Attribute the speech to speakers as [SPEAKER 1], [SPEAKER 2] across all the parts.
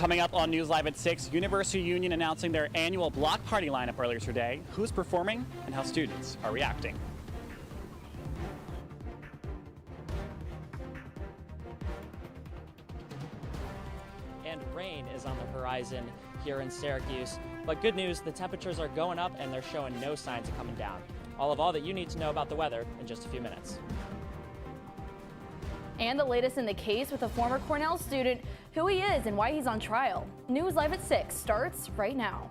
[SPEAKER 1] Coming up on News Live at 6, University Union announcing their annual block party lineup earlier today, who's performing, and how students are reacting.
[SPEAKER 2] And rain is on the horizon here in Syracuse. But good news, the temperatures are going up and they're showing no signs of coming down. All that you need to know about the weather in just a few minutes.
[SPEAKER 3] And the latest in the case with a former Cornell student, who he is and why he's on trial. News Live at 6 starts right now.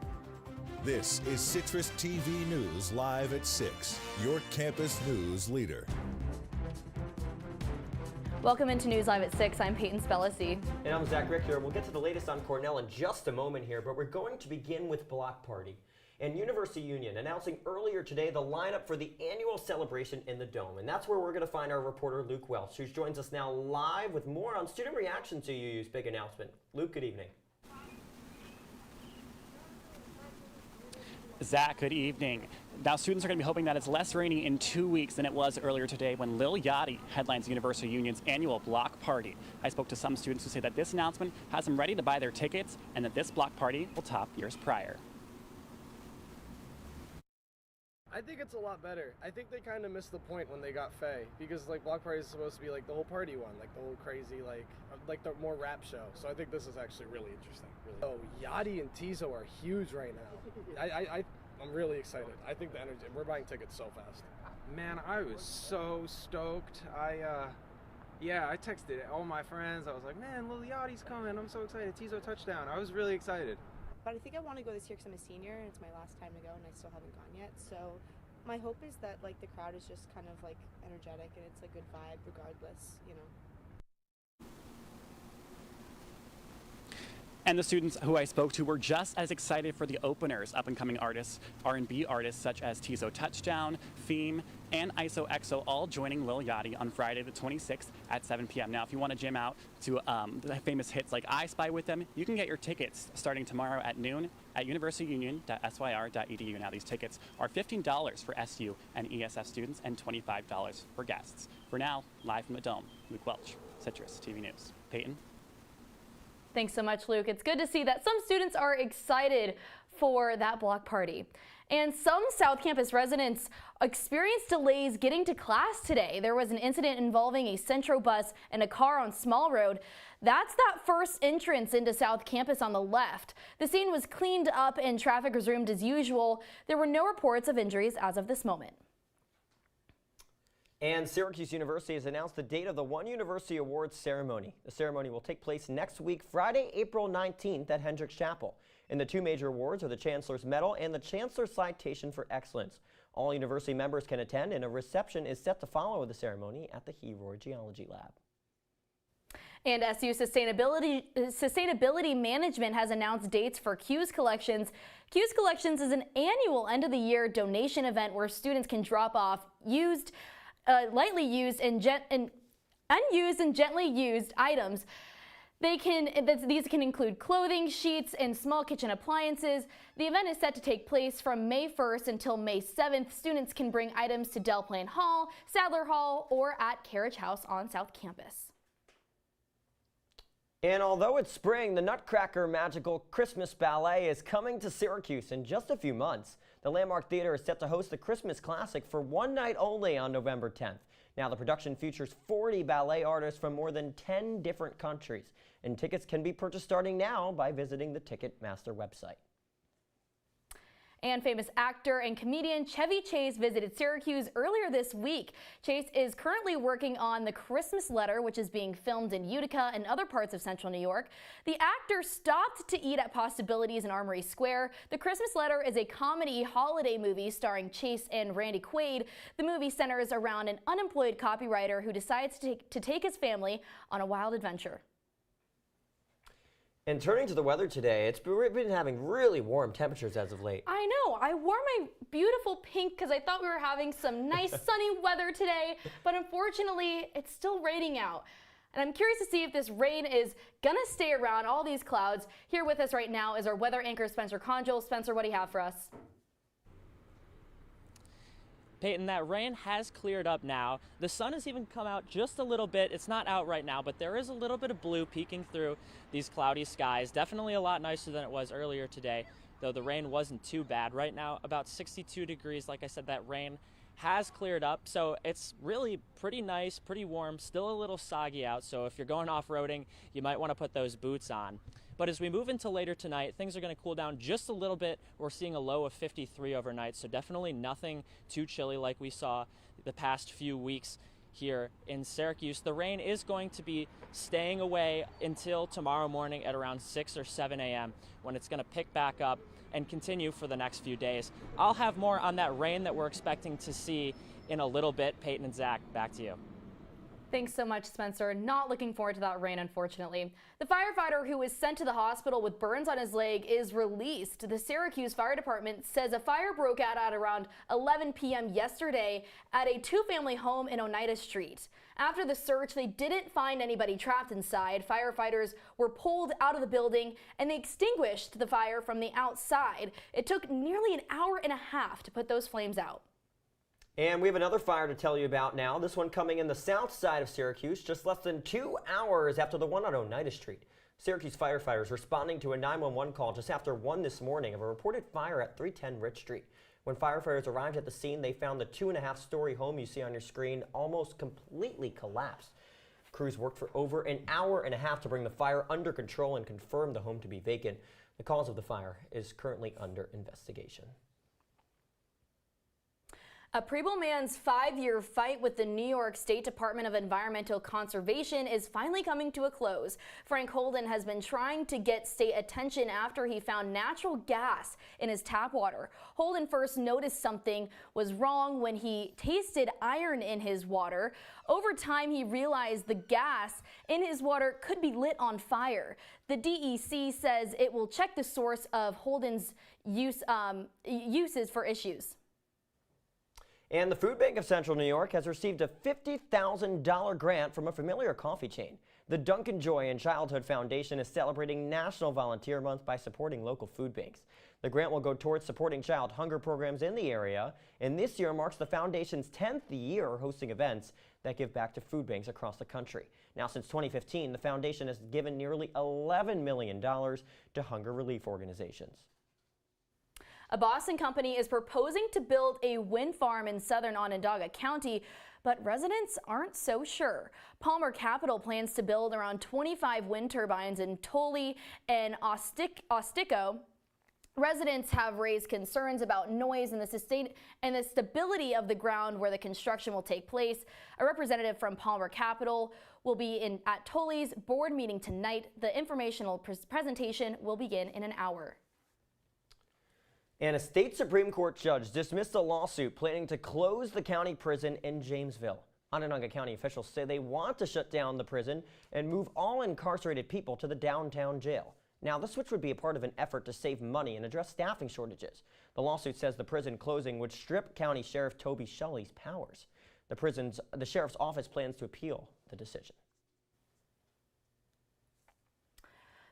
[SPEAKER 4] This is CitrusTV News Live at 6, your campus news leader.
[SPEAKER 3] Welcome into News Live at 6. I'm Peyton Spellacy.
[SPEAKER 5] And I'm Zach Richter. We'll get to the latest on Cornell in just a moment here, but we're going to begin with Block Party. And University Union announcing earlier today the lineup for the annual celebration in the Dome. And that's where we're going to find our reporter Luke Welch, who joins us now live with more on student reaction to UU's big announcement. Luke, good evening.
[SPEAKER 1] Zach, good evening. Now students are going to be hoping that it's less rainy in 2 weeks than it was earlier today when Lil Yachty headlines University Union's annual block party. I spoke to some students who say that this announcement has them ready to buy their tickets and that this block party will top years prior.
[SPEAKER 6] I think it's a lot better. I think they kind of missed the point when they got Faye, because like block party is supposed to be like the whole party one, like the whole crazy, like the more rap show. So I think this is actually really interesting. Really. Oh, Yachty and Tizo are huge right now. I'm really excited. I think the energy. We're buying tickets so fast.
[SPEAKER 7] Man, I was so stoked. I texted all my friends. I was like, man, Lil Yachty's coming. I'm so excited. Tizo touchdown. I was really excited.
[SPEAKER 8] But I think I want to go this year because I'm a senior and it's my last time to go and I still haven't gone yet. So my hope is that like the crowd is just kind of like energetic and it's a good vibe regardless, you know.
[SPEAKER 1] And the students who I spoke to were just as excited for the openers. Up-and-coming artists, R&B artists such as Tizo Touchdown, Theme, and ISO-EXO all joining Lil Yachty on Friday the 26th at 7 p.m. Now, if you want to jam out to the famous hits like I Spy with them, you can get your tickets starting tomorrow at noon at universityunion.syr.edu. Now, these tickets are $15 for SU and ESF students and $25 for guests. For now, live from the Dome, Luke Welch, CitrusTV News. Peyton?
[SPEAKER 3] Thanks so much, Luke. It's good to see that some students are excited for that block party. And some South Campus residents experienced delays getting to class today. There was an incident involving a Centro bus and a car on Small Road. That's that first entrance into South Campus on the left. The scene was cleaned up and traffic resumed as usual. There were no reports of injuries as of this moment.
[SPEAKER 5] And Syracuse University has announced the date of the One University Awards ceremony. The ceremony will take place next week, Friday, April 19th at Hendricks Chapel. And the two major awards are the Chancellor's Medal and the Chancellor's Citation for Excellence. All university members can attend, and a reception is set to follow the ceremony at the Heroy Geology Lab.
[SPEAKER 3] And SU Sustainability Management has announced dates for Q's Collections. Q's Collections is an annual end-of-the-year donation event where students can drop off lightly used and unused and gently used items. These can include clothing, sheets, and small kitchen appliances. The event is set to take place from May 1st until May 7th. Students can bring items to Del Plain Hall, Sadler Hall, or at Carriage House on South Campus.
[SPEAKER 5] And although it's spring, the Nutcracker Magical Christmas Ballet is coming to Syracuse in just a few months. The Landmark Theater is set to host the Christmas Classic for one night only on November 10th. Now, the production features 40 ballet artists from more than 10 different countries, and tickets can be purchased starting now by visiting the Ticketmaster website.
[SPEAKER 3] And famous actor and comedian Chevy Chase visited Syracuse earlier this week. Chase is currently working on The Christmas Letter, which is being filmed in Utica and other parts of central New York. The actor stopped to eat at Possibilities in Armory Square. The Christmas Letter is a comedy holiday movie starring Chase and Randy Quaid. The movie centers around an unemployed copywriter who decides to take his family on a wild adventure.
[SPEAKER 5] And turning to the weather today, we've been having really warm temperatures as of late.
[SPEAKER 3] I know. I wore my beautiful pink because I thought we were having some nice sunny weather today, but unfortunately, it's still raining out. And I'm curious to see if this rain is going to stay around all these clouds. Here with us right now is our weather anchor, Spencer Congel. Spencer, what do you have for us?
[SPEAKER 2] Peyton, that rain has cleared up now. The sun has even come out just a little bit. It's not out right now, but there is a little bit of blue peeking through these cloudy skies. Definitely a lot nicer than it was earlier today, though the rain wasn't too bad. Right now, about 62 degrees. Like I said, that rain has cleared up, so it's really pretty nice, pretty warm, still a little soggy out, so if you're going off-roading, you might want to put those boots on. But as we move into later tonight, things are going to cool down just a little bit. We're seeing a low of 53 overnight, so definitely nothing too chilly like we saw the past few weeks here in Syracuse. The rain is going to be staying away until tomorrow morning at around 6 or 7 a.m. when it's going to pick back up and continue for the next few days. I'll have more on that rain that we're expecting to see in a little bit. Peyton and Zach, back to you.
[SPEAKER 3] Thanks so much, Spencer. Not looking forward to that rain, unfortunately. The firefighter who was sent to the hospital with burns on his leg is released. The Syracuse Fire Department says a fire broke out at around 11 p.m. yesterday at a two-family home in Oneida Street. After the search, they didn't find anybody trapped inside. Firefighters were pulled out of the building and they extinguished the fire from the outside. It took nearly an hour and a half to put those flames out.
[SPEAKER 5] And we have another fire to tell you about now. This one coming in the south side of Syracuse, just less than 2 hours after the one on Oneida Street. Syracuse firefighters responding to a 911 call just after 1 this morning of a reported fire at 310 Rich Street. When firefighters arrived at the scene, they found the 2.5-story home you see on your screen almost completely collapsed. Crews worked for over an hour and a half to bring the fire under control and confirm the home to be vacant. The cause of the fire is currently under investigation.
[SPEAKER 3] A Preble man's 5-year fight with the New York State Department of Environmental Conservation is finally coming to a close. Frank Holden has been trying to get state attention after he found natural gas in his tap water. Holden first noticed something was wrong when he tasted iron in his water. Over time, he realized the gas in his water could be lit on fire. The DEC says it will check the source of Holden's uses for issues.
[SPEAKER 5] And the Food Bank of Central New York has received a $50,000 grant from a familiar coffee chain. The Dunkin' Joy and Childhood Foundation is celebrating National Volunteer Month by supporting local food banks. The grant will go towards supporting child hunger programs in the area, and this year marks the foundation's 10th year hosting events that give back to food banks across the country. Now, since 2015, the foundation has given nearly $11 million to hunger relief organizations.
[SPEAKER 3] A Boston company is proposing to build a wind farm in southern Onondaga County, but residents aren't so sure. Palmer Capital plans to build around 25 wind turbines in Tully and Ostico. Residents have raised concerns about noise and the stability of the ground where the construction will take place. A representative from Palmer Capital will be at Tully's board meeting tonight. The informational presentation will begin in an hour.
[SPEAKER 5] And a state Supreme Court judge dismissed a lawsuit planning to close the county prison in Jamesville. Onondaga County officials say they want to shut down the prison and move all incarcerated people to the downtown jail. Now, the switch would be a part of an effort to save money and address staffing shortages. The lawsuit says the prison closing would strip County Sheriff Toby Shelley's powers. The sheriff's office plans to appeal the decision.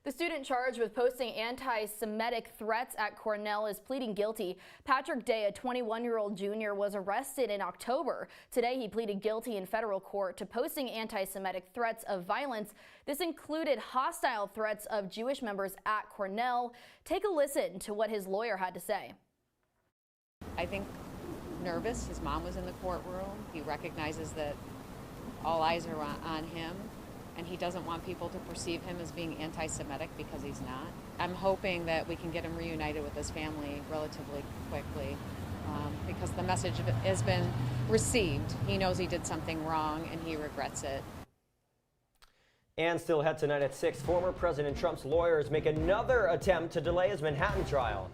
[SPEAKER 3] The student charged with posting anti-Semitic threats at Cornell is pleading guilty. Patrick Day, a 21-year-old junior, was arrested in October. Today, he pleaded guilty in federal court to posting anti-Semitic threats of violence. This included hostile threats of Jewish members at Cornell. Take a listen to what his lawyer had to say.
[SPEAKER 9] I think nervous. His mom was in the courtroom. He recognizes that all eyes are on him. And he doesn't want people to perceive him as being anti-Semitic because he's not. I'm hoping that we can get him reunited with his family relatively quickly because the message has been received. He knows he did something wrong and he regrets it.
[SPEAKER 5] And still ahead tonight at 6, former President Trump's lawyers make another attempt to delay his Manhattan trial.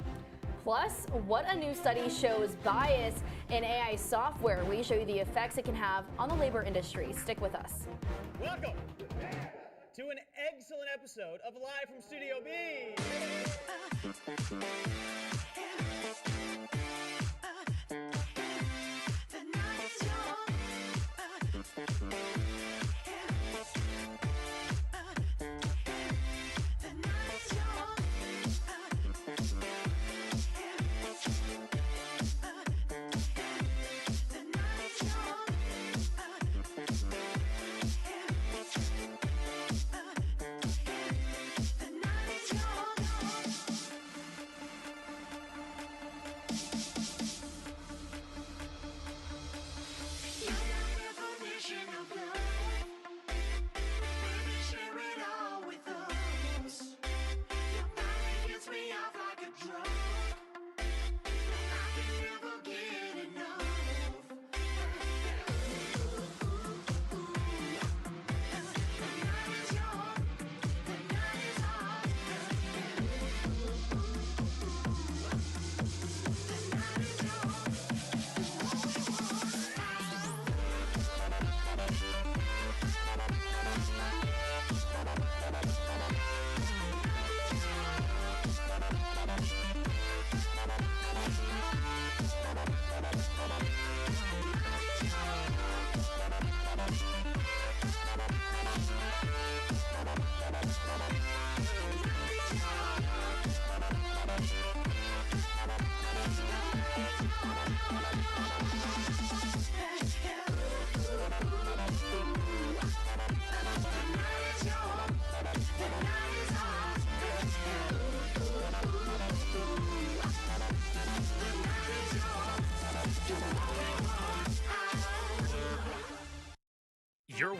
[SPEAKER 3] Plus, what a new study shows bias in AI software. We show you the effects it can have on the labor industry. Stick with us.
[SPEAKER 10] Welcome to an excellent episode of Live from Studio B.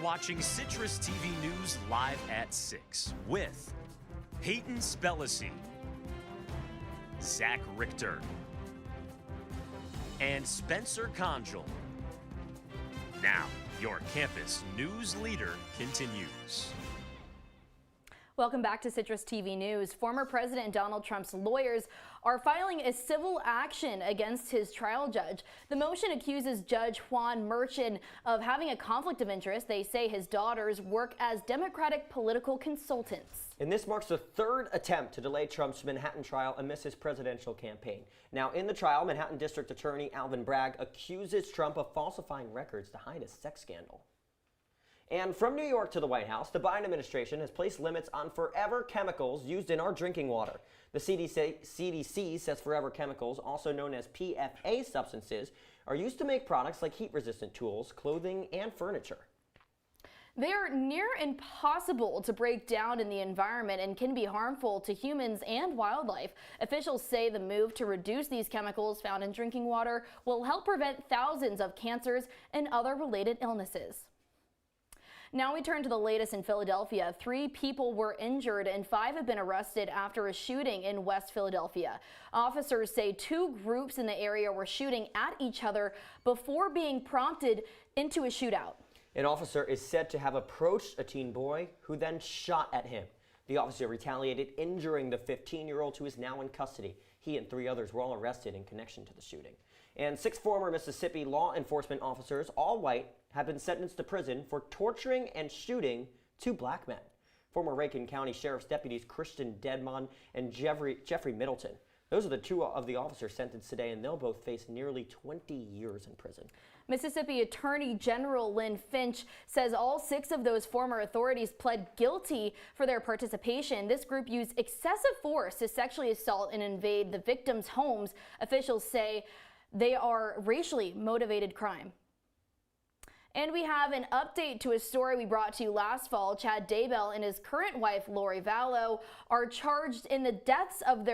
[SPEAKER 11] watching Citrus TV News live at 6 with Peyton Spellacy, Zach Richter, and Spencer Congel. Now, your campus news leader continues.
[SPEAKER 3] Welcome back to Citrus TV News. Former President Donald Trump's lawyers are filing a civil action against his trial judge. The motion accuses Judge Juan Merchan of having a conflict of interest. They say his daughters work as Democratic political consultants.
[SPEAKER 5] And this marks the third attempt to delay Trump's Manhattan trial amidst his presidential campaign. Now, in the trial, Manhattan District Attorney Alvin Bragg accuses Trump of falsifying records to hide a sex scandal. And from New York to the White House, the Biden administration has placed limits on forever chemicals used in our drinking water. The CDC says forever chemicals, also known as PFA substances, are used to make products like heat-resistant tools, clothing, and furniture.
[SPEAKER 3] They are near impossible to break down in the environment and can be harmful to humans and wildlife. Officials say the move to reduce these chemicals found in drinking water will help prevent thousands of cancers and other related illnesses. Now we turn to the latest in Philadelphia. 3 people were injured and 5 have been arrested after a shooting in West Philadelphia. Officers say 2 groups in the area were shooting at each other before being prompted into a shootout.
[SPEAKER 5] An officer is said to have approached a teen boy who then shot at him. The officer retaliated, injuring the 15-year-old who is now in custody. He and 3 others were all arrested in connection to the shooting. And 6 former Mississippi law enforcement officers, all white, have been sentenced to prison for torturing and shooting 2 black men. Former Aitken County Sheriff's deputies Christian Dedmon and Jeffrey Middleton. Those are the 2 of the officers sentenced today, and they'll both face nearly 20 years in prison.
[SPEAKER 3] Mississippi Attorney General Lynn Finch says all 6 of those former authorities pled guilty for their participation. This group used excessive force to sexually assault and invade the victims' homes. Officials say they are racially motivated crime. And we have an update to a story we brought to you last fall. Chad Daybell and his current wife, Lori Vallow, are charged in the deaths of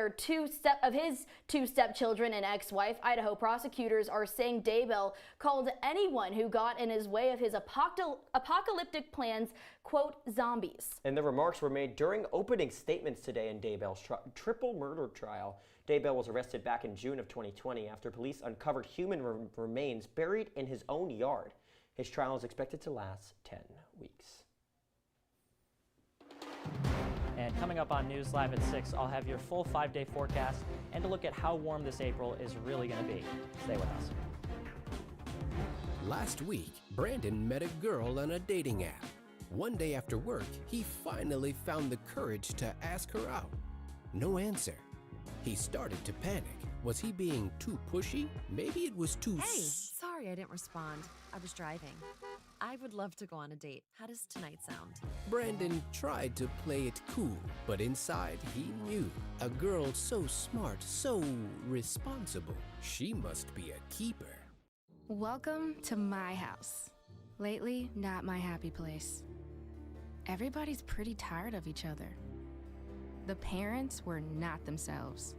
[SPEAKER 3] his two stepchildren and ex-wife. Idaho prosecutors are saying Daybell called anyone who got in his way of his apocalyptic plans, quote, zombies.
[SPEAKER 5] And the remarks were made during opening statements today in Daybell's triple murder trial. Daybell was arrested back in June of 2020 after police uncovered human remains buried in his own yard. His trial is expected to last 10 weeks.
[SPEAKER 2] And coming up on News Live at 6, I'll have your full 5-day forecast and a look at how warm this April is really going to be. Stay with us.
[SPEAKER 12] Last week, Brandon met a girl on a dating app. One day after work, he finally found the courage to ask her out. No answer. He started to panic. Was he being too pushy? Maybe it was too...
[SPEAKER 13] Hey, sorry I didn't respond. I was driving. I would love to go on a date. How does tonight sound?
[SPEAKER 12] Brandon tried to play it cool, but inside he knew. A girl so smart, so responsible. She must be a keeper.
[SPEAKER 14] Welcome to my house. Lately, not my happy place. Everybody's pretty tired of each other. The parents were not themselves.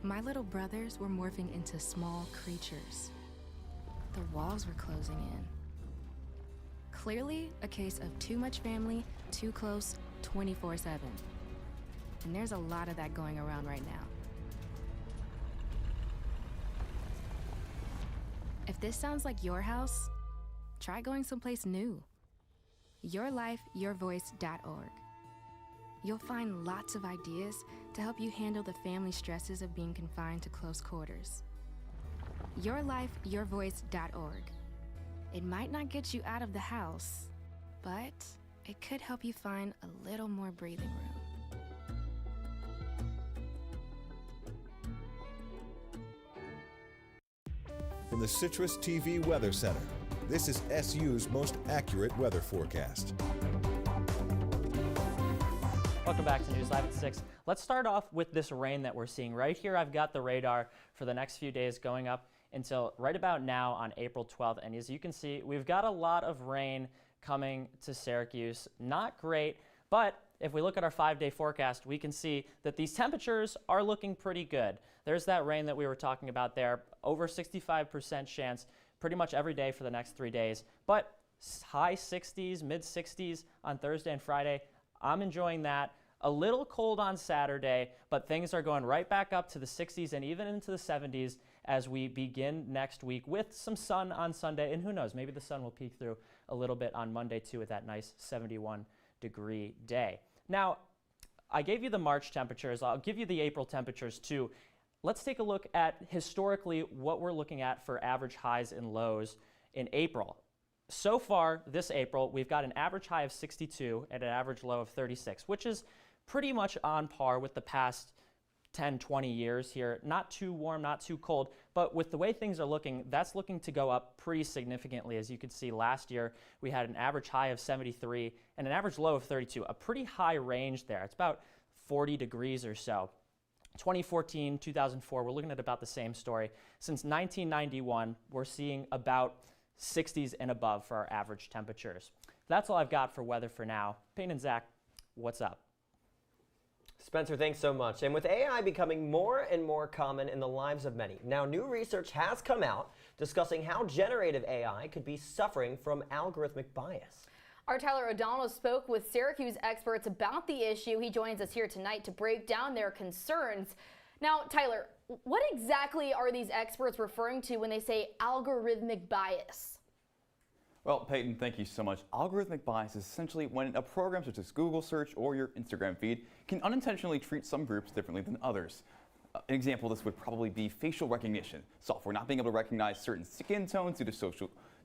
[SPEAKER 14] My little brothers were morphing into small creatures. The walls were closing in. Clearly, a case of too much family, too close, 24/7. And there's a lot of that going around right now. If this sounds like your house, try going someplace new. YourLifeYourVoice.org. You'll find lots of ideas to help you handle the family stresses of being confined to close quarters. YourLifeYourVoice.org. It might not get you out of the house, but it could help you find a little more breathing room.
[SPEAKER 4] From the Citrus TV Weather Center, this is SU's most accurate weather forecast.
[SPEAKER 2] Welcome back to News Live at 6. Let's start off with this rain that we're seeing. Right here, I've got the radar for the next few days going up until right about now on April 12th. And as you can see, we've got a lot of rain coming to Syracuse. Not great, but if we look at our 5-day forecast, we can see that these temperatures are looking pretty good. There's that rain that we were talking about there, over 65% chance pretty much every day for the next 3 days. But high 60s, mid 60s on Thursday and Friday. I'm enjoying that. A little cold on Saturday, but things are going right back up to the 60s and even into the 70s as we begin next week with some sun on Sunday. And who knows, maybe the sun will peek through a little bit on Monday too with that nice 71-degree day. Now, I gave you the March temperatures. I'll give you the April temperatures too. Let's take a look at historically what we're looking at for average highs and lows in April. So far this April, we've got an average high of 62 and an average low of 36, which is pretty much on par with the past 10, 20 years here. Not too warm, not too cold, but with the way things are looking, that's looking to go up pretty significantly. As you can see, last year we had an average high of 73 and an average low of 32, a pretty high range there. It's about 40 degrees or so. 2014, 2004, we're looking at about the same story. Since 1991, we're seeing about 60s and above for our average temperatures. That's all I've got for weather for now. Peyton and Zach, what's up?
[SPEAKER 5] Spencer, thanks so much. And with AI becoming more and more common in the lives of many, now new research has come out discussing how generative AI could be suffering from algorithmic bias.
[SPEAKER 3] Our Tyler O'Donnell spoke with Syracuse experts about the issue. He joins us here tonight to break down their concerns. Now, Tyler, what exactly are these experts referring to when they say algorithmic bias?
[SPEAKER 15] Well, Peyton, thank you so much. Algorithmic bias is essentially when a program such as Google search or your Instagram feed can unintentionally treat some groups differently than others. An example of this would probably be facial recognition. Software not being able to recognize certain skin tones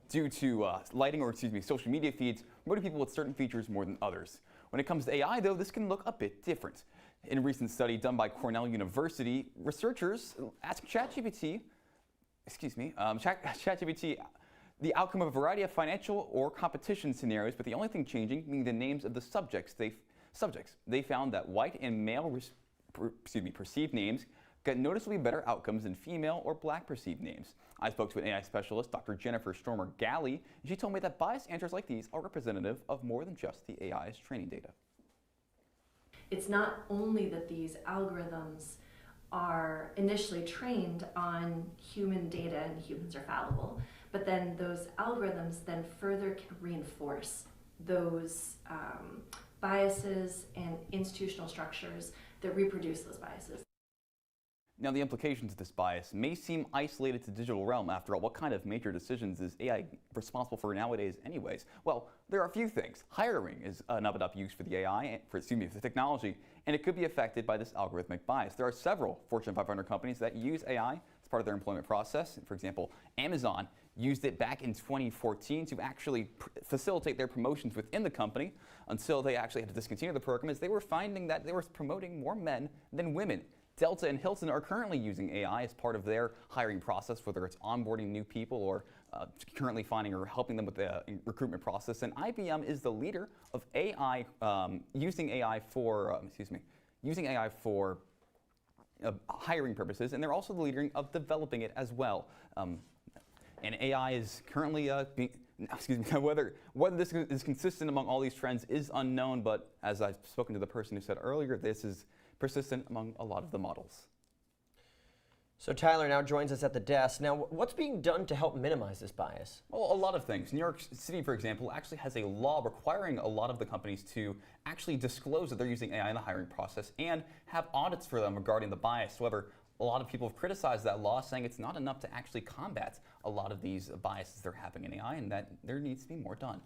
[SPEAKER 15] due to lighting or social media feeds, promoting people with certain features more than others. When it comes to AI, though, this can look a bit different. In a recent study done by Cornell University, researchers asked ChatGPT the outcome of a variety of financial or competition scenarios, but the only thing changing being the names of the subjects. They found that white and male perceived names got noticeably better outcomes than female or black perceived names. I spoke to an AI specialist, Dr. Jennifer Stormer-Galley, and she told me that biased answers like these are representative of more than just the AI's training data.
[SPEAKER 16] It's not only that these algorithms are initially trained on human data and humans are fallible, but then those algorithms then further can reinforce those biases and institutional structures that reproduce those biases.
[SPEAKER 15] Now, the implications of this bias may seem isolated to the digital realm. After all, what kind of major decisions is AI responsible for nowadays anyways? Well, there are a few things. Hiring is an up-and-up use for the AI, for the technology, and it could be affected by this algorithmic bias. There are several Fortune 500 companies that use AI as part of their employment process. For example, Amazon used it back in 2014 to actually facilitate their promotions within the company until they actually had to discontinue the program, as they were finding that they were promoting more men than women. Delta and Hilton are currently using AI as part of their hiring process, whether it's onboarding new people or currently finding or helping them with the recruitment process. And IBM is the leader of AI, using AI for hiring purposes, and they're also the leader of developing it as well. And AI is currently whether this is consistent among all these trends is unknown, but as I've spoken to the person who said earlier, this is persistent among a lot of the models.
[SPEAKER 5] So Tyler now joins us at the desk. Now, what's being done to help minimize this bias?
[SPEAKER 15] Well, a lot of things. New York City, for example, actually has a law requiring a lot of the companies to actually disclose that they're using AI in the hiring process and have audits for them regarding the bias. However, a lot of people have criticized that law, saying it's not enough to actually combat a lot of these biases that are happening in AI, and that there needs to be more done.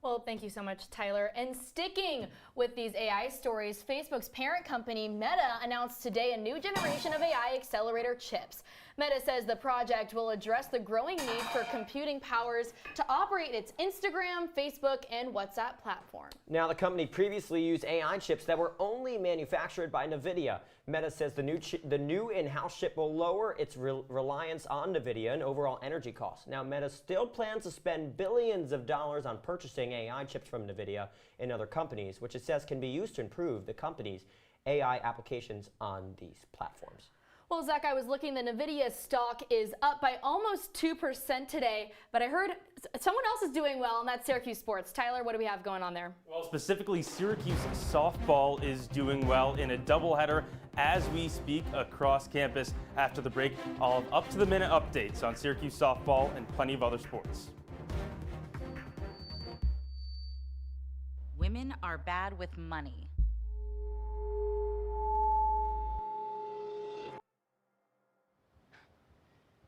[SPEAKER 3] Well, thank you so much, Tyler. And sticking with these AI stories, Facebook's parent company, Meta, announced today a new generation of AI accelerator chips. Meta says the project will address the growing need for computing powers to operate its Instagram, Facebook, and WhatsApp platform.
[SPEAKER 5] Now, the company previously used AI chips that were only manufactured by NVIDIA. Meta says the new in-house chip will lower its reliance on NVIDIA and overall energy costs. Now, Meta still plans to spend billions of dollars on purchasing AI chips from NVIDIA and other companies, which it says can be used to improve the company's AI applications on these platforms.
[SPEAKER 3] Well, Zach, I was looking, the NVIDIA stock is up by almost 2% today, but I heard someone else is doing well, and that's Syracuse Sports. Tyler, what do we have going on there?
[SPEAKER 17] Well, specifically, Syracuse softball is doing well in a doubleheader as we speak across campus. After the break, I'll have up-to-the-minute updates on Syracuse softball and plenty of other sports.
[SPEAKER 18] are bad with money.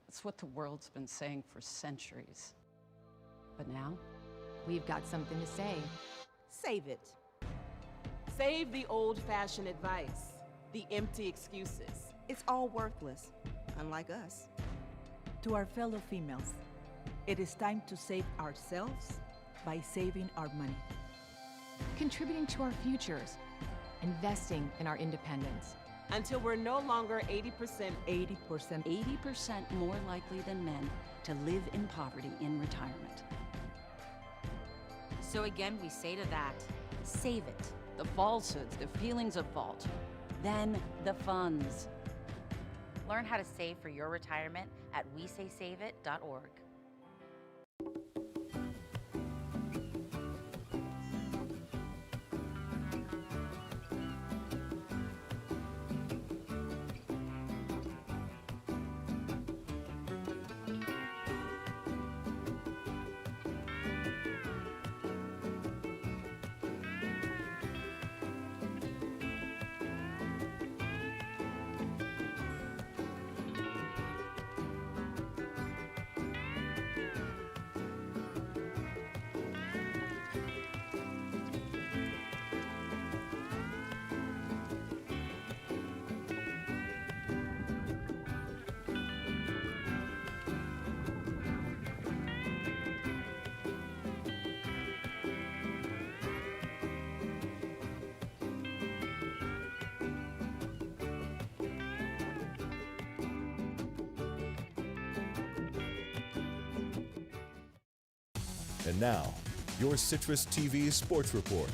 [SPEAKER 19] It's what the world's been saying for centuries. But now,
[SPEAKER 20] we've got something to say.
[SPEAKER 21] Save it. Save the old-fashioned advice, the empty excuses. It's all worthless, unlike us.
[SPEAKER 22] To our fellow females, it is time to save ourselves by saving our money.
[SPEAKER 14] Contributing to our futures, investing in our independence.
[SPEAKER 21] Until we're no longer 80%
[SPEAKER 19] more likely than men to live in poverty in retirement.
[SPEAKER 18] So again, we say to that, save it.
[SPEAKER 19] The falsehoods, the feelings of fault, then the funds.
[SPEAKER 18] Learn how to save for your retirement at wesaysaveit.org.
[SPEAKER 4] And now, your Citrus TV Sports Report.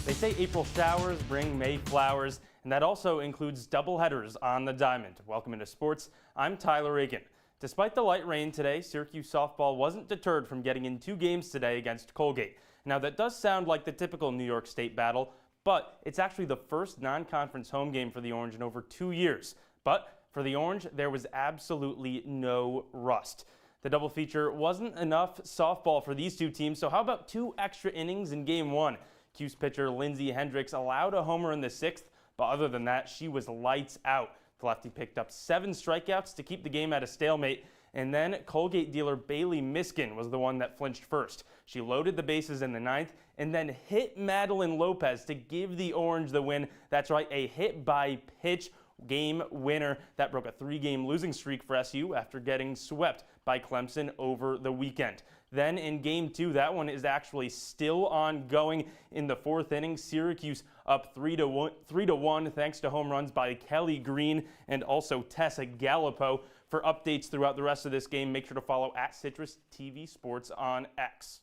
[SPEAKER 17] They say April showers bring May flowers, and that also includes doubleheaders on the diamond. Welcome into sports. I'm Tyler Aitken. Despite the light rain today, Syracuse softball wasn't deterred from getting in 2 games today against Colgate. Now that does sound like the typical New York State battle, but it's actually the first non-conference home game for the Orange in over 2 years. But for the Orange, there was absolutely no rust. The double feature wasn't enough softball for these two teams, so how about 2 extra innings in Game 1? Cuse pitcher Lindsey Hendricks allowed a homer in the 6th, but other than that, she was lights out. The lefty picked up 7 strikeouts to keep the game at a stalemate, and then Colgate dealer Bailey Miskin was the one that flinched first. She loaded the bases in the 9th and then hit Madeline Lopez to give the Orange the win. That's right, a hit-by-pitch game winner that broke a 3-game losing streak for SU after getting swept by Clemson over the weekend. Then in Game 2, that one is actually still ongoing in the 4th inning. Syracuse up 3-1 thanks to home runs by Kelly Green and also Tessa Gallipo. For updates throughout the rest of this game, make sure to follow at CitrusTV Sports on X.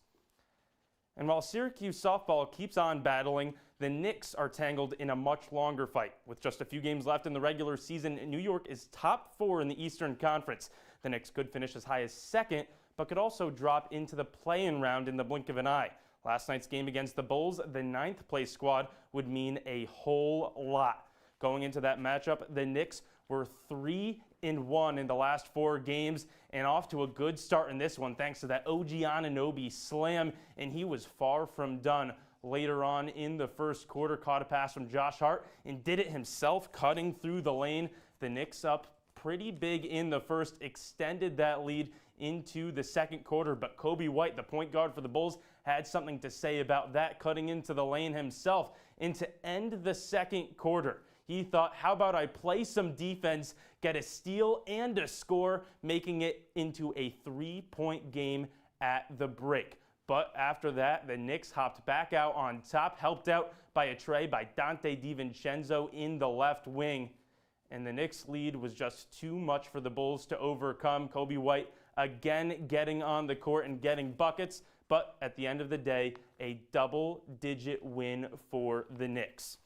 [SPEAKER 17] And while Syracuse softball keeps on battling, the Knicks are tangled in a much longer fight. With just a few games left in the regular season, New York is top 4 in the Eastern Conference. The Knicks could finish as high as 2nd, but could also drop into the play-in round in the blink of an eye. Last night's game against the Bulls, the 9th place squad, would mean a whole lot. Going into that matchup, the Knicks were 3-1 in the last 4 games and off to a good start in this one thanks to that OG Anunoby slam, and he was far from done. Later on in the first quarter, caught a pass from Josh Hart and did it himself, cutting through the lane. The Knicks up pretty big in the first, extended that lead into the second quarter, but Kobe White, the point guard for the Bulls, had something to say about that, cutting into the lane himself. And to end the second quarter, he thought, how about I play some defense, get a steal and a score, making it into a 3-point game at the break. But after that, the Knicks hopped back out on top, helped out by a tray by Dante DiVincenzo in the left wing. And the Knicks' lead was just too much for the Bulls to overcome. Kobe White again getting on the court and getting buckets. But at the end of the day, a double-digit win for the Knicks.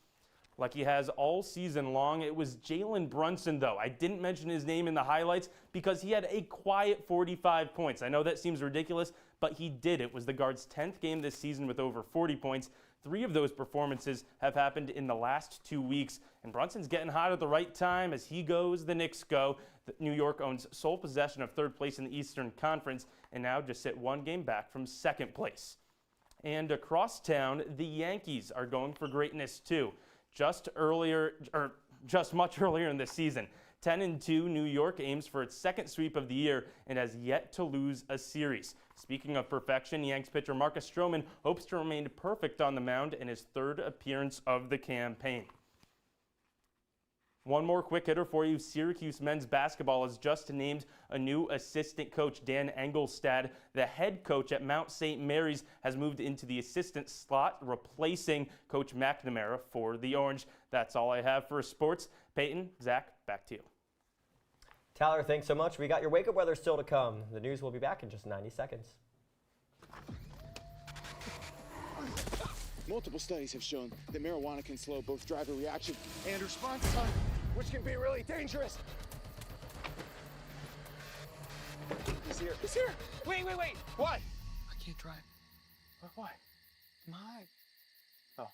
[SPEAKER 17] Like he has all season long, it was Jalen Brunson, though. I didn't mention his name in the highlights because he had a quiet 45 points. I know that seems ridiculous, but he did. It was the guard's 10th game this season with over 40 points. 3 of those performances have happened in the last 2 weeks, and Brunson's getting hot at the right time as he goes, the Knicks go. New York owns sole possession of 3rd place in the Eastern Conference and now just sit 1 game back from 2nd place. And across town, the Yankees are going for greatness too. Just much earlier in the season. 10-2, New York aims for its 2nd sweep of the year and has yet to lose a series. Speaking of perfection, Yanks pitcher Marcus Stroman hopes to remain perfect on the mound in his 3rd appearance of the campaign. One more quick hitter for you. Syracuse men's basketball has just named a new assistant coach, Dan Engelstad. The head coach at Mount St. Mary's has moved into the assistant slot, replacing Coach McNamara for the Orange. That's all I have for sports. Peyton, Zach, back to you.
[SPEAKER 5] Tyler, thanks so much. We got your wake-up weather still to come. The news will be back in just 90 seconds.
[SPEAKER 6] Multiple studies have shown that marijuana can slow both driver reaction and response time, which can be really dangerous. He's here. He's here. Wait. What? I can't drive. Why? My. Oh.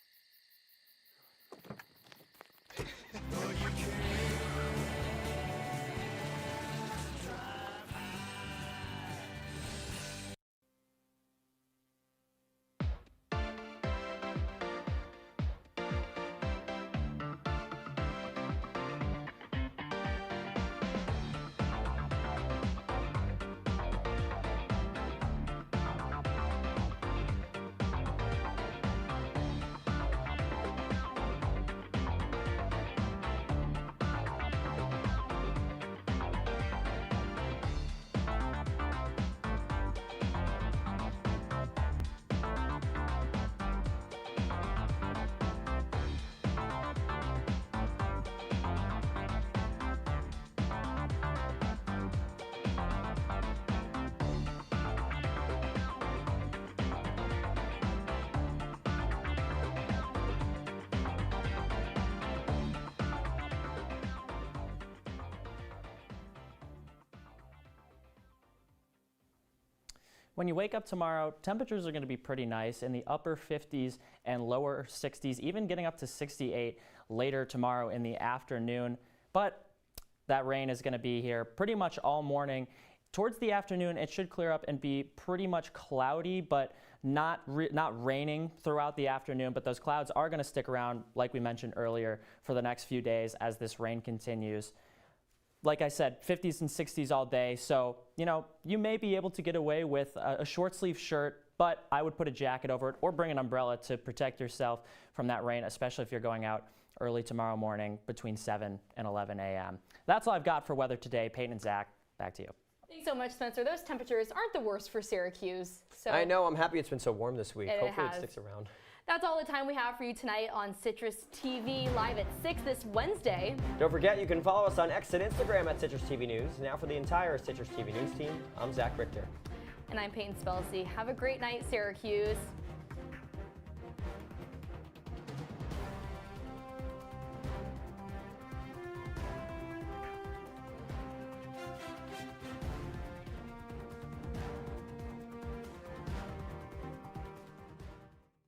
[SPEAKER 2] When you wake up tomorrow, temperatures are going to be pretty nice in the upper 50s and lower 60s, even getting up to 68 later tomorrow in the afternoon. But that rain is going to be here pretty much all morning. Towards the afternoon, it should clear up and be pretty much cloudy, but not raining throughout the afternoon. But those clouds are going to stick around, like we mentioned earlier, for the next few days as this rain continues. Like I said, 50s and 60s all day, so you may be able to get away with a short sleeve shirt, but I would put a jacket over it or bring an umbrella to protect yourself from that rain, especially if you're going out early tomorrow morning between 7 and 11 a.m. That's all I've got for weather today. Peyton and Zach, back to you.
[SPEAKER 3] Thanks so much, Spencer. Those temperatures aren't the worst for Syracuse. So
[SPEAKER 5] I know. I'm happy it's been so warm this week. Hopefully it sticks around.
[SPEAKER 3] That's all the time we have for you tonight on Citrus TV, live at 6 this Wednesday.
[SPEAKER 5] Don't forget, you can follow us on X and Instagram at Citrus TV News. Now for the entire Citrus TV News team, I'm Zach Richter.
[SPEAKER 3] And I'm Peyton Spellacy. Have a great night, Syracuse.